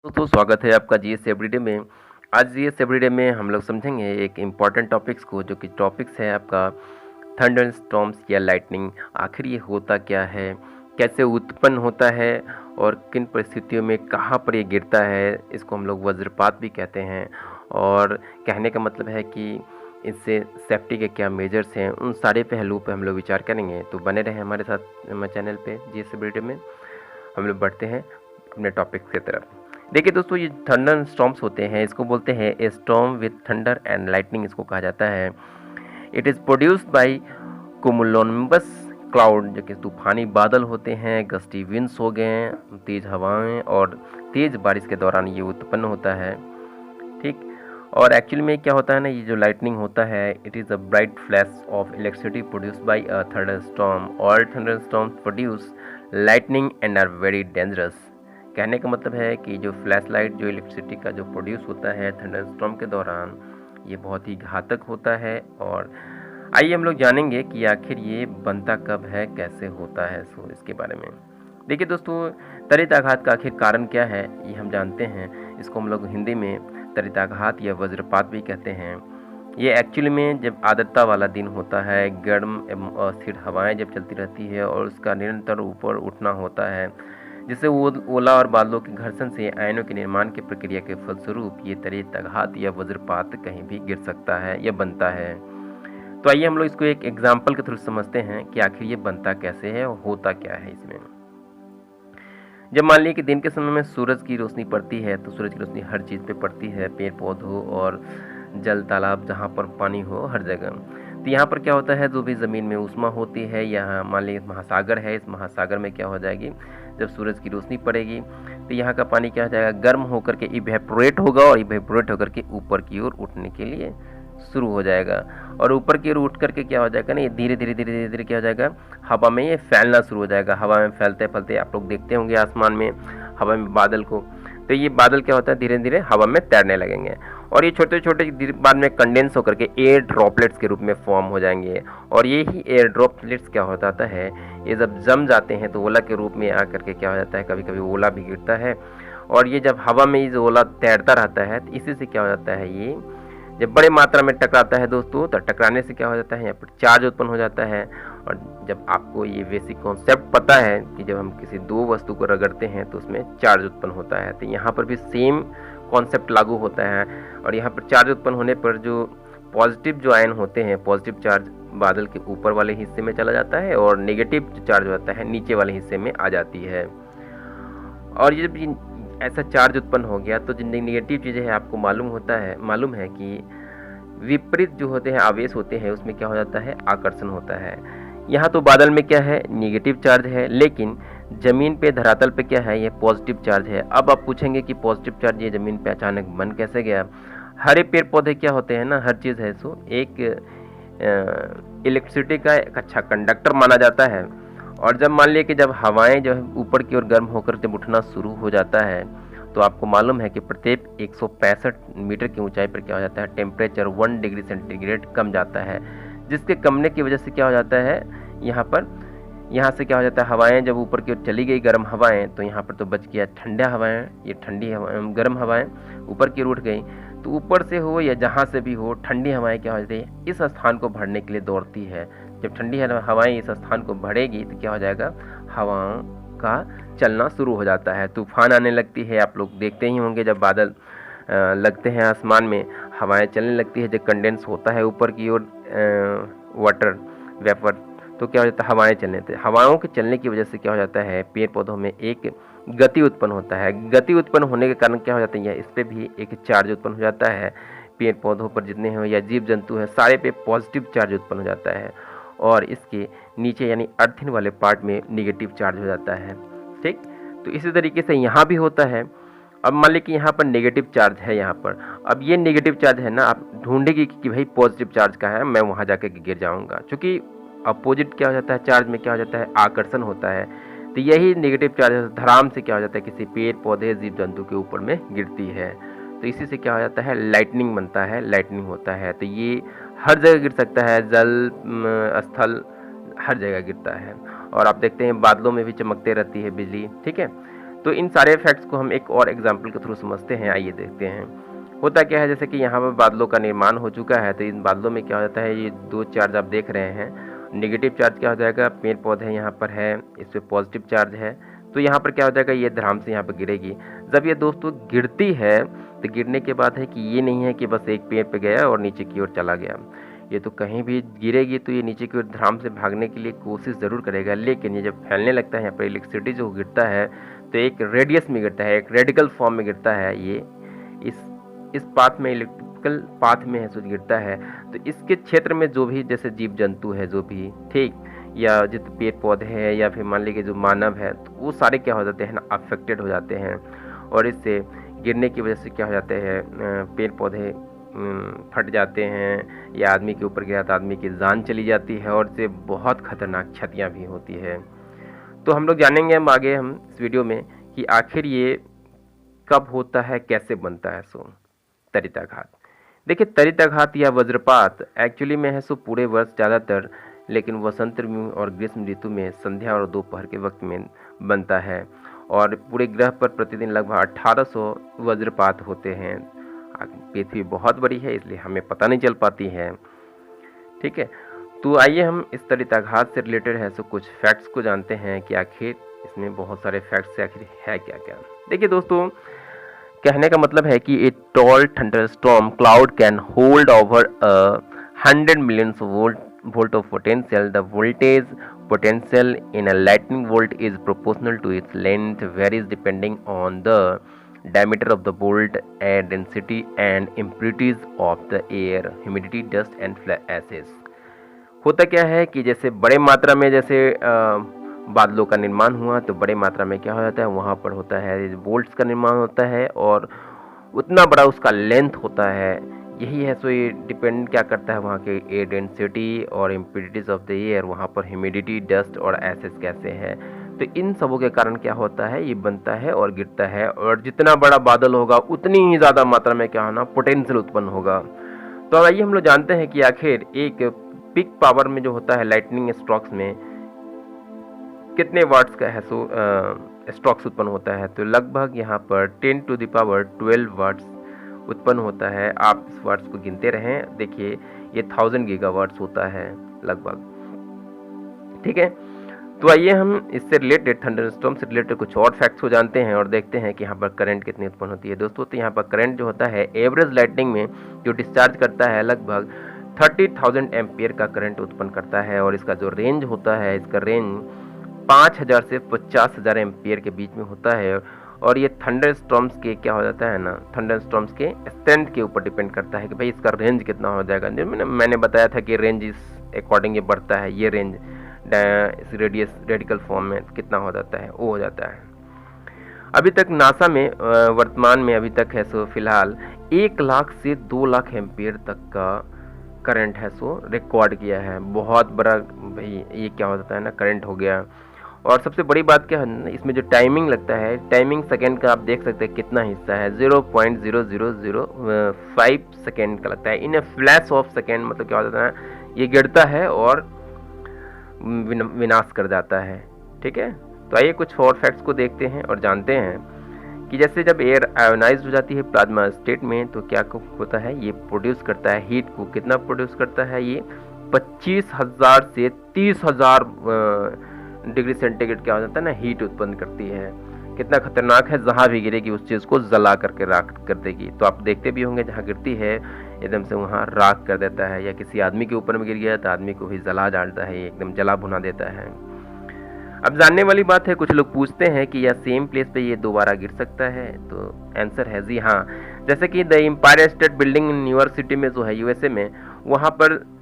दोस्तों स्वागत है आपका जीएस एवरीडे में। आज जीएस एवरीडे में हम लोग समझेंगे एक इम्पॉर्टेंट टॉपिक्स को, जो कि टॉपिक्स है आपका थंडर स्टॉर्म्स या लाइटनिंग। आखिर ये होता क्या है, कैसे उत्पन्न होता है और किन परिस्थितियों में कहाँ पर ये गिरता है। इसको हम लोग वज्रपात भी कहते हैं। और कहने का मतलब है कि इससे सेफ्टी के क्या मेजर्स हैं, उन सारे पहलुओं पे हम लोग विचार करेंगे। तो बने रहें हमारे साथ हमारे चैनल पे जीएस एवरीडे में। हम लोग बढ़ते हैं अपने टॉपिक्स की तरफ। देखिए दोस्तों, ये थंडर स्टॉर्म्स होते हैं, इसको बोलते हैं a storm with thunder and lightning इसको कहा जाता है। It is produced by cumulonimbus cloud, जो कि तूफानी बादल होते हैं, गस्टी विंड्स हो गए, तेज़ हवाएं और तेज़ बारिश के दौरान ये उत्पन्न होता है। ठीक। और एक्चुअली में क्या होता है ना, ये जो लाइटनिंग होता है, it is a bright flash of electricity produced by a thunderstorm. All thunderstorms produce lightning and are very dangerous. कहने का मतलब है कि जो फ्लैश लाइट जो इलेक्ट्रिसिटी का जो प्रोड्यूस होता है थंडरस्टॉर्म के दौरान, ये बहुत ही घातक होता है। और आइए हम लोग जानेंगे कि आखिर ये बनता कब है, कैसे होता है, सो इसके बारे में। देखिए दोस्तों, त्वरिताघात का आखिर कारण क्या है ये हम जानते हैं। इसको हम लोग हिंदी में त्वरिताघात या वज्रपात भी कहते हैं। ये एक्चुअली में जब आर्द्रता वाला दिन होता है, गर्म एवं अस्थिर हवाएं जब चलती रहती है और उसका निरंतर ऊपर उठना होता है, जिससे ओला और बादलों के घर्षण से आयनों के निर्माण की प्रक्रिया के फलस्वरूप ये त्वरिताघात या वज्रपात कहीं भी गिर सकता है या बनता है। तो आइए हम लोग इसको एक एग्जाम्पल के थ्रू समझते हैं कि आखिर ये बनता कैसे है और होता क्या है इसमें। जब मान लीजिए कि दिन के समय में सूरज की रोशनी पड़ती है, तो सूरज की रोशनी हर चीज़ पे पड़ती है, पेड़ पौधों और जल तालाब जहाँ पर पानी हो हर जगह। तो यहाँ पर क्या होता है, जो भी ज़मीन में ऊष्मा होती है, यहाँ मान लीजिए महासागर है, इस महासागर में क्या हो जाएगी, जब सूरज की रोशनी पड़ेगी तो यहाँ का पानी क्या हो जाएगा, गर्म होकर के इवेपोरेट होगा और इवेपोरेट होकर के ऊपर की ओर उठने के लिए शुरू हो जाएगा। और ऊपर की ओर उठ करके क्या हो जाएगा ना, ये धीरे धीरे धीरे धीरे धीरे क्या हो जाएगा, हवा में ये फैलना शुरू हो जाएगा। हवा में फैलते फैलते आप लोग देखते होंगे आसमान में, हवा में बादल को, तो ये बादल क्या होता है, धीरे धीरे हवा में तैरने लगेंगे और ये छोटे छोटे बाद में कंडेंस होकर के एयर ड्रॉपलेट्स के रूप में फॉर्म हो जाएंगे। और ये ही एयर ड्रॉपलेट्स क्या हो जाता है, ये जब जम जाते हैं तो ओला के रूप में आकर के क्या हो जाता है, कभी कभी ओला भी गिरता है। और ये जब हवा में ये ओला तैरता रहता है, तो इसी से क्या हो जाता है, ये जब बड़े मात्रा में टकराता है दोस्तों, तो टकराने से क्या हो जाता है, यहाँ पर चार्ज उत्पन्न हो जाता है। और जब आपको ये बेसिक कॉन्सेप्ट पता है कि जब हम किसी दो वस्तु को रगड़ते हैं तो उसमें चार्ज उत्पन्न होता है, तो यहाँ पर भी सेम कॉन्सेप्ट लागू होता है। और यहाँ पर चार्ज उत्पन्न होने पर जो पॉजिटिव जो आयन होते हैं, पॉजिटिव चार्ज बादल के ऊपर वाले हिस्से में चला जाता है और नेगेटिव जो चार्ज होता है नीचे वाले हिस्से में आ जाती है। और ये जब ऐसा चार्ज उत्पन्न हो गया तो जो नेगेटिव चीज़ें हैं, आपको मालूम है कि विपरीत जो होते हैं आवेश होते हैं, उसमें क्या हो जाता है, आकर्षण होता है। यहाँ तो बादल में क्या है, नेगेटिव चार्ज है, लेकिन ज़मीन पे धरातल पे क्या है, ये पॉजिटिव चार्ज है। अब आप पूछेंगे कि पॉजिटिव चार्ज ये ज़मीन पे अचानक बन कैसे गया। हरे पेड़ पौधे क्या होते हैं ना, हर चीज़ है सो एक इलेक्ट्रिसिटी का एक अच्छा कंडक्टर माना जाता है। और जब मान लिया कि जब हवाएं जो है ऊपर की ओर गर्म होकर जब उठना शुरू हो जाता है, तो आपको मालूम है कि प्रत्येक 165 मीटर की ऊंचाई पर क्या हो जाता है, टेम्परेचर 1 डिग्री सेंटीग्रेड कम जाता है। जिसके कमने की वजह से क्या हो जाता है, यहाँ से क्या हो जाता है, हवाएं जब ऊपर की ओर चली गई गर्म हवाएं, तो यहाँ पर तो बच गया ठंडा हवाएं, ये ठंडी हवाएं गर्म हवाएं ऊपर की ओर उठ गई। तो ऊपर से हो या जहाँ से भी हो, ठंडी हवाएं क्या हो जाती है, इस स्थान को भरने के लिए दौड़ती है। जब ठंडी हवाएं इस स्थान को भरेगी तो क्या हो जाएगा, हवाओं का चलना शुरू हो जाता है, तूफान आने लगती है। आप लोग देखते ही होंगे जब बादल लगते हैं आसमान में, हवाएं चलने लगती है, जब कंडेंस होता है ऊपर की ओर वाटर वेपर, तो क्या हो जाता है, हवाएं चलने थे। हवाओं के चलने की वजह से क्या हो जाता है, पेड़ पौधों में एक गति उत्पन्न होता है। गति उत्पन्न होने के कारण क्या हो जाता है, इस पर भी एक चार्ज उत्पन्न हो जाता है। पेड़ पौधों पर जितने हो या जीव जंतु हैं, सारे पे पॉजिटिव चार्ज उत्पन्न हो जाता है और इसके नीचे यानी अर्थिन वाले पार्ट में नेगेटिव चार्ज हो जाता है। ठीक। तो इसी तरीके से यहाँ भी होता है। अब मान लीजिए कि यहाँ पर नेगेटिव चार्ज है, यहाँ पर अब ये नेगेटिव चार्ज है ना, आप ढूंढेगी कि भाई पॉजिटिव चार्ज का है, मैं वहाँ जाकर के गिर जाऊँगा। क्योंकि अपोजिट क्या हो जाता है, चार्ज में क्या हो जाता है, आकर्षण होता है। तो यही नेगेटिव चार्ज धड़ाम से क्या हो जाता है, किसी पेड़ पौधे जीव जंतु के ऊपर में गिरती है। तो इसी से क्या हो जाता है, लाइटनिंग बनता है, लाइटनिंग होता है। तो ये हर जगह गिर सकता है, जल स्थल हर जगह गिरता है। और आप देखते हैं बादलों में भी चमकते रहती है बिजली। ठीक है। तो इन सारे फैक्ट्स को हम एक और एग्जाम्पल के थ्रू समझते हैं। आइए देखते हैं होता क्या है। जैसे कि यहाँ पर बादलों का निर्माण हो चुका है, तो इन बादलों में क्या हो जाता है, ये दो चार्ज आप देख रहे हैं। नेगेटिव चार्ज क्या हो जाएगा, पेड़ पौधे यहाँ पर है, इस पर पॉजिटिव चार्ज है, तो यहाँ पर क्या हो जाएगा, ये धराम से यहाँ पर गिरेगी। जब ये दोस्तों गिरती है तो गिरने के बाद है कि ये नहीं है कि बस एक पेड़ पे गया और नीचे की ओर चला गया, ये तो कहीं भी गिरेगी तो ये नीचे की ओर धराम से भागने के लिए कोशिश ज़रूर करेगा। लेकिन ये जब फैलने लगता है, यहाँ पर इलेक्ट्रिसिटी जो गिरता है तो एक रेडियस में गिरता है, एक रेडिकल फॉर्म में गिरता है, ये इस पाथ में, इलेक्ट्रिकल पाथ में है सो गिरता है। तो इसके क्षेत्र में जो भी जैसे जीव जंतु है जो भी, ठीक, या जितने पेड़ पौधे हैं या फिर मान लीजिए जो मानव है, तो वो सारे क्या हो जाते हैं ना, अफेक्टेड हो जाते हैं। और इससे गिरने की वजह से क्या हो जाते हैं, पेड़ पौधे फट जाते हैं, या आदमी के ऊपर गिरा तो आदमी की जान चली जाती है, और इससे बहुत खतरनाक क्षतियाँ भी होती है। तो हम लोग जानेंगे हम आगे हम इस वीडियो में कि आखिर ये कब होता है, कैसे बनता है। सो तरिताघात, देखिए तरिताघात या वज्रपात एक्चुअली में है सो पूरे वर्ष ज़्यादातर, लेकिन वसंत ऋतु और ग्रीष्म ऋतु में संध्या और दोपहर के वक्त में बनता है। और पूरे ग्रह पर प्रतिदिन लगभग 1800 वज्रपात होते हैं। पृथ्वी बहुत बड़ी है इसलिए हमें पता नहीं चल पाती है, ठीक है। तो आइए हम इस तरिताघात से रिलेटेड है सो कुछ फैक्ट्स को जानते हैं कि आखिर इसमें बहुत सारे फैक्ट्स आखिर है क्या क्या। देखिए दोस्तों, कहने का मतलब है कि a tall thunderstorm cloud can hold over 100 million volt of potential. The voltage potential in a lightning bolt is proportional to its length, varies depending on the diameter of the bolt, air density and impurities of the air, humidity, dust and gases. होता क्या है कि जैसे बड़े मात्रा में जैसे बादलों का निर्माण हुआ तो बड़े मात्रा में क्या हो जाता है, वहाँ पर होता है बोल्ट्स का निर्माण होता है और उतना बड़ा उसका लेंथ होता है। यही है सो ये डिपेंड क्या करता है वहाँ के एयर डेंसिटी और इम्प्यूरिटीज ऑफ द एयर, वहाँ पर ह्यूमिडिटी, डस्ट और एसेस कैसे है। तो इन सबों के कारण क्या होता है, ये बनता है और गिरता है, और जितना बड़ा बादल होगा उतनी ही ज़्यादा मात्रा में क्या होना, पोटेंशियल उत्पन्न होगा। तो आइए हम लोग जानते हैं कि आखिर एक पीक पावर में जो होता है लाइटनिंग स्ट्रोक्स में कितने वाट्स का है सो स्ट्रोक्स उत्पन्न होता है। तो लगभग यहाँ पर 10⁻12 वाट्स उत्पन्न होता है। आप इस वाट्स को गिनते रहें, देखिए ये 1000 गीगावाट्स होता है लगभग, ठीक है। तो आइए हम इससे रिलेटेड थंडरस्टॉर्म से रिलेटेड कुछ और फैक्ट्स को जानते हैं और देखते हैं कि यहाँ पर करंट कितनी उत्पन्न होती है। दोस्तों, तो यहाँ पर करंट जो होता है एवरेज लाइटनिंग में जो डिस्चार्ज करता है लगभग 30,000 एम्पियर का करंट उत्पन्न करता है, और इसका जो रेंज होता है, इसका रेंज 5000 से 50,000 एम्पियर के बीच में होता है। और ये थंडरस्टॉर्म्स के क्या हो जाता है ना, थंडरस्टॉर्म्स के स्ट्रेंथ के ऊपर डिपेंड करता है कि भाई इसका रेंज कितना हो जाएगा। मैंने बताया था कि रेंज इस अकॉर्डिंग ये बढ़ता है, ये रेंज इस रेडिकल फॉर्म में कितना हो जाता है, वो हो जाता है। अभी तक नासा में वर्तमान में अभी तक है सो फिलहाल 1 लाख से 2 लाख एम्पियर तक का करंट है सो रिकॉर्ड किया है। बहुत बड़ा भाई ये क्या हो जाता है ना, करंट हो गया। और सबसे बड़ी बात क्या है, इसमें जो टाइमिंग लगता है, टाइमिंग सेकेंड का आप देख सकते हैं कितना हिस्सा है, 0.0005 सेकेंड का लगता है। इन ए फ्लैश ऑफ सेकेंड मतलब क्या हो जाता है, ये गिरता है और विनाश कर जाता है, ठीक है। तो आइए कुछ और फैक्ट्स को देखते हैं और जानते हैं कि जैसे जब एयर आयोनाइज हो जाती है प्लाज्मा स्टेट में तो क्या होता है, ये प्रोड्यूस करता है हीट को। कितना प्रोड्यूस करता है ये, 25,000 से 30,000 डिग्री सेंटीग्रेड क्या हो जाता है ना, हीट उत्पन्न करती है। कितना खतरनाक है, जहाँ भी गिरेगी उस चीज़ को जला करके राख कर देगी। तो आप देखते भी होंगे जहाँ गिरती है एकदम से वहाँ राख कर देता है, या किसी आदमी के ऊपर में गिर गया तो आदमी को भी जला डालता है, एकदम जला भुना देता है। अब जानने वाली बात है, कुछ लोग पूछते हैं कि यह सेम प्लेस पे ये दोबारा गिर सकता है, तो आंसर है जी हाँ। जैसे कि the Empire State Building in New York City में जो है यूएसए में, वहाँ पर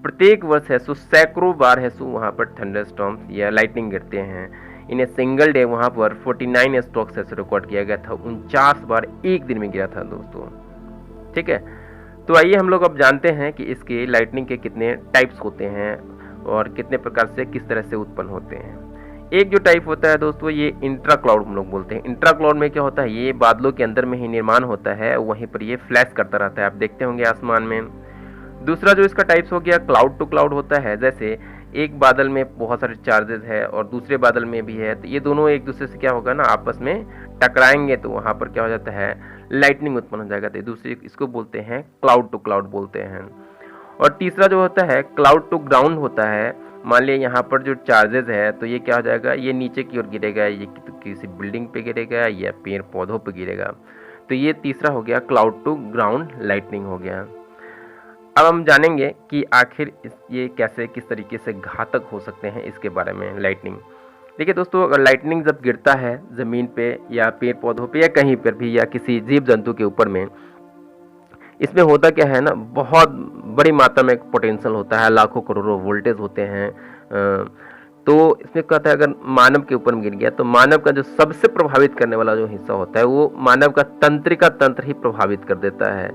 प्रत्येक वर्ष है सो सैकड़ों बार है सो वहाँ पर थंडरस्टॉर्म्स या लाइटनिंग गिरते हैं। इन ए सिंगल डे वहाँ पर 49 स्ट्रोक्स ऐसे रिकॉर्ड किया गया था, 49 बार एक दिन में गिरा था दोस्तों, ठीक है। तो आइए हम लोग अब जानते हैं कि इसके लाइटनिंग के कितने टाइप्स होते हैं और कितने प्रकार से किस तरह से उत्पन्न होते हैं। एक जो टाइप होता है दोस्तों, ये इंट्रा क्लाउड हम लोग बोलते हैं। इंट्रा क्लाउड में क्या होता है, ये बादलों के अंदर में ही निर्माण होता है, वहीं पर ये फ्लैश करता रहता है, आप देखते होंगे आसमान में। दूसरा जो इसका टाइप्स हो गया क्लाउड टू क्लाउड होता है। जैसे एक बादल में बहुत सारे चार्जेस है और दूसरे बादल में भी है, तो ये दोनों एक दूसरे से क्या होगा ना, आपस में टकराएंगे तो वहाँ पर क्या हो जाता है, लाइटनिंग उत्पन्न हो जाएगा। तो दूसरे इसको बोलते हैं क्लाउड टू क्लाउड बोलते हैं। और तीसरा जो होता है क्लाउड टू ग्राउंड होता है। मान लिया यहाँ पर जो चार्जेस है तो ये क्या हो जाएगा, ये नीचे की ओर गिरेगा, ये किसी बिल्डिंग पे गिरेगा या पेड़ पौधों पे गिरेगा। तो ये तीसरा हो गया क्लाउड टू ग्राउंड लाइटनिंग हो गया। अब हम जानेंगे कि आखिर ये कैसे किस तरीके से घातक हो सकते हैं इसके बारे में लाइटनिंग। देखिए दोस्तों, अगर लाइटनिंग जब गिरता है ज़मीन पे या पेड़ पौधों पे या कहीं पर भी या किसी जीव जंतु के ऊपर में, इसमें होता क्या है ना, बहुत बड़ी मात्रा में पोटेंशियल होता है, लाखों करोड़ों वोल्टेज होते हैं। तो इसमें कहता है अगर मानव के ऊपर में गिर गया तो मानव का जो सबसे प्रभावित करने वाला जो हिस्सा होता है वो मानव का तंत्रिका तंत्र ही प्रभावित कर देता है।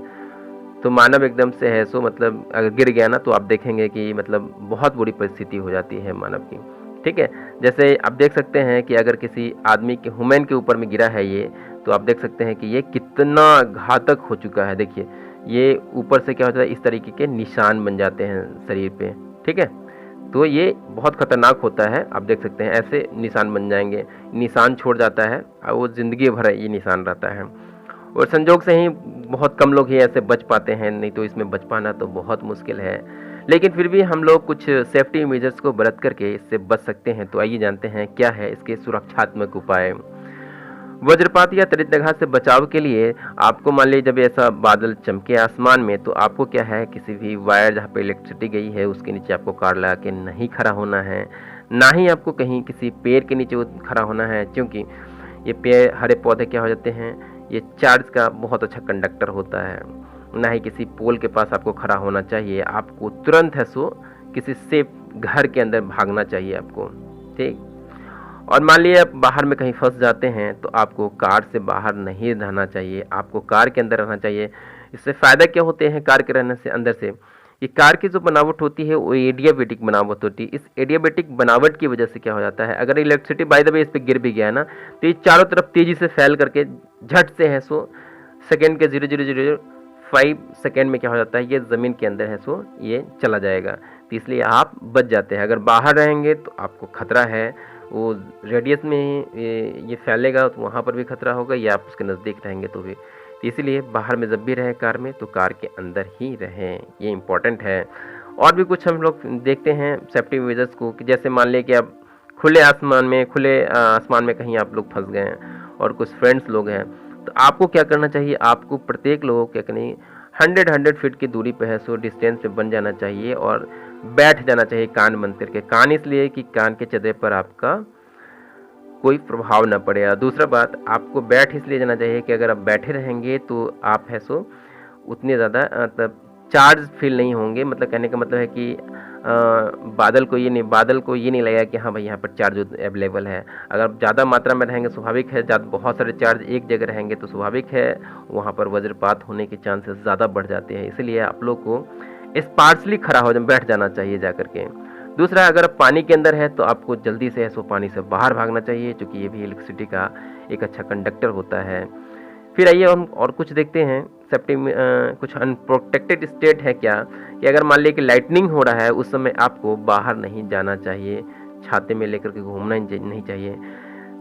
तो मानव एकदम से है सो मतलब अगर गिर गया ना तो आप देखेंगे कि मतलब बहुत बुरी परिस्थिति हो जाती है मानव की। ठीक है, जैसे आप देख सकते हैं कि अगर किसी आदमी के ह्यूमन के ऊपर में गिरा है ये, तो आप देख सकते हैं कि ये कितना घातक हो चुका है। देखिए ये ऊपर से क्या होता है, इस तरीके के निशान बन जाते हैं शरीर पे। ठीक है, तो ये बहुत खतरनाक होता है। आप देख सकते हैं ऐसे निशान बन जाएंगे, निशान छोड़ जाता है और वो ज़िंदगी भर ये निशान रहता है। और संजोग से ही बहुत कम लोग ही ऐसे बच पाते हैं, नहीं तो इसमें बच पाना तो बहुत मुश्किल है। लेकिन फिर भी हम लोग कुछ सेफ्टी मेजर्स को बरत करके इससे बच सकते हैं। तो आइए जानते हैं क्या है इसके सुरक्षात्मक उपाय। वज्रपात या तड़ितघात से बचाव के लिए आपको मान लीजिए जब ऐसा बादल चमके आसमान में, तो आपको क्या है, किसी भी वायर जहाँ पे इलेक्ट्रिसिटी गई है उसके नीचे आपको कार लगा के नहीं खड़ा होना है, ना ही आपको कहीं किसी पेड़ के नीचे खड़ा होना है, क्योंकि ये पेड़ हरे पौधे क्या हो जाते हैं, ये चार्ज का बहुत अच्छा कंडक्टर होता है। ना ही किसी पोल के पास आपको खड़ा होना चाहिए, आपको तुरंत है सो किसी सेफ घर के अंदर भागना चाहिए आपको। ठीक, और मान लीजिए आप बाहर में कहीं फंस जाते हैं तो आपको कार से बाहर नहीं रहना चाहिए, आपको कार के अंदर रहना चाहिए। इससे फ़ायदा क्या होते हैं कार के रहने से अंदर से, कि कार की जो बनावट होती है वो एडियाबेटिक बनावट होती है। इस एडियाबेटिक बनावट की वजह से क्या हो जाता है, अगर इलेक्ट्रिसिटी बाय द वे इस पर गिर भी गया है ना, तो ये चारों तरफ तेज़ी से फैल करके झट से है सो सेकेंड के 0.005 सेकेंड में क्या हो जाता है, ये ज़मीन के अंदर है सो ये चला जाएगा। तो इसलिए आप बच जाते हैं। अगर बाहर रहेंगे तो आपको खतरा है, वो रेडियस में ये फैलेगा तो वहाँ पर भी खतरा होगा, या आप उसके नज़दीक रहेंगे तो भी। तो इसीलिए बाहर में जब भी रहें कार में तो कार के अंदर ही रहें, ये इम्पॉर्टेंट है। और भी कुछ हम लोग देखते हैं सेफ्टी मेजर्स को, कि जैसे मान लें कि आप खुले आसमान में कहीं आप लोग फंस गए हैं और कुछ फ्रेंड्स लोग हैं, तो आपको क्या करना चाहिए, आपको प्रत्येक लोगों के कहीं 100 फीट की दूरी पे है सो डिस्टेंस पे बन जाना चाहिए और बैठ जाना चाहिए कान बंद करके। कान इसलिए कि कान के चदरे पर आपका कोई प्रभाव न पड़े। और दूसरा बात, आपको बैठ इसलिए जाना चाहिए कि अगर आप बैठे रहेंगे तो आप है सो उतने ज़्यादा मतलब चार्ज फील नहीं होंगे। मतलब कहने का मतलब है कि बादल को ये नहीं लगेगा कि हाँ भाई यहाँ पर चार्ज अवेलेबल है। अगर आप ज़्यादा मात्रा में रहेंगे स्वाभाविक है, बहुत सारे चार्ज एक जगह रहेंगे तो स्वाभाविक है वहाँ पर वज्रपात होने के चांसेस ज़्यादा बढ़ जाते हैं। इसलिए आप लोग को स्पार्सली खड़ा हो बैठ जाना चाहिए जा करके। दूसरा, अगर आप पानी के अंदर है तो आपको जल्दी से है सो पानी से बाहर भागना चाहिए, क्योंकि ये भी इलेक्ट्रिसिटी का एक अच्छा कंडक्टर होता है। फिर आइए हम और कुछ देखते हैं सेफ्टी में। कुछ अनप्रोटेक्टेड स्टेट है क्या, कि अगर मान लीजिए कि लाइटनिंग हो रहा है उस समय आपको बाहर नहीं जाना चाहिए, छाते में लेकर के घूमना नहीं चाहिए।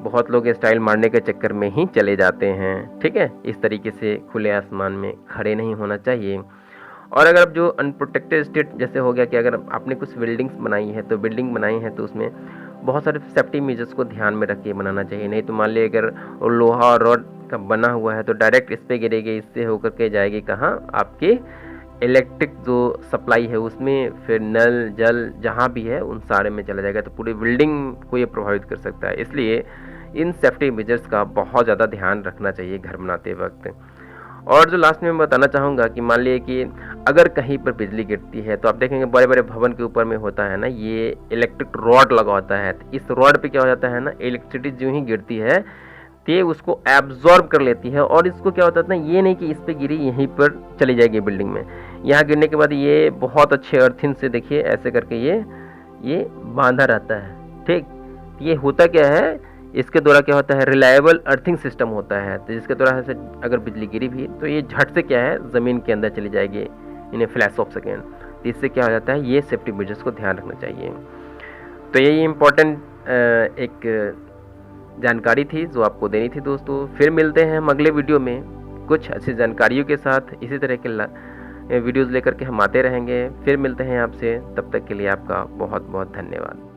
बहुत लोग स्टाइल मारने के चक्कर में ही चले जाते हैं। ठीक है, इस तरीके से खुले आसमान में खड़े नहीं होना चाहिए। और अगर आप जो अनप्रोटेक्टेड स्टेट जैसे हो गया कि अगर आपने कुछ बिल्डिंग बनाई है तो उसमें बहुत सारे सेफ्टी मेजर्स को ध्यान में रख के बनाना चाहिए। नहीं तो मान लीजिए अगर लोहा और रॉड का बना हुआ है तो डायरेक्ट इस पे गिरेगी, इससे होकर के जाएगी कहाँ, आपके इलेक्ट्रिक जो सप्लाई है उसमें, फिर नल जल जहाँ भी है उन सारे में चला जाएगा, तो पूरी बिल्डिंग को ये प्रभावित कर सकता है। इसलिए इन सेफ्टी मेजर्स का बहुत ज़्यादा ध्यान रखना चाहिए घर बनाते वक्त। और जो लास्ट में मैं बताना चाहूँगा कि मान लीजिए कि अगर कहीं पर बिजली गिरती है तो आप देखेंगे बड़े बड़े भवन के ऊपर में होता है ना, ये इलेक्ट्रिक रॉड लगा होता है। तो इस रॉड पे क्या हो जाता है ना, इलेक्ट्रिसिटी जो ही गिरती है तो उसको एब्जॉर्ब कर लेती है। और इसको क्या होता है ना, ये नहीं कि इस पे गिरी यहीं पर चली जाएगी बिल्डिंग में, यहाँ गिरने के बाद ये बहुत अच्छे अर्थिंग से देखिए ऐसे करके ये बांधा रहता है। ठीक, ये होता क्या है, इसके द्वारा क्या होता है, रिलायबल अर्थिंग सिस्टम होता है। तो जिसके द्वारा से अगर बिजली गिरी भी तो ये झट से क्या है ज़मीन के अंदर चली जाएगी इन ए फ्लैश ऑफ सेकेंड। तो इससे क्या हो जाता है, ये सेफ्टी मेजर्स को ध्यान रखना चाहिए। तो यही इम्पोर्टेंट एक जानकारी थी जो आपको देनी थी दोस्तों। फिर मिलते हैं हम अगले वीडियो में कुछ अच्छी जानकारियों के साथ। इसी तरह के वीडियोज़ लेकर के हम आते रहेंगे। फिर मिलते हैं आपसे, तब तक के लिए आपका बहुत बहुत धन्यवाद।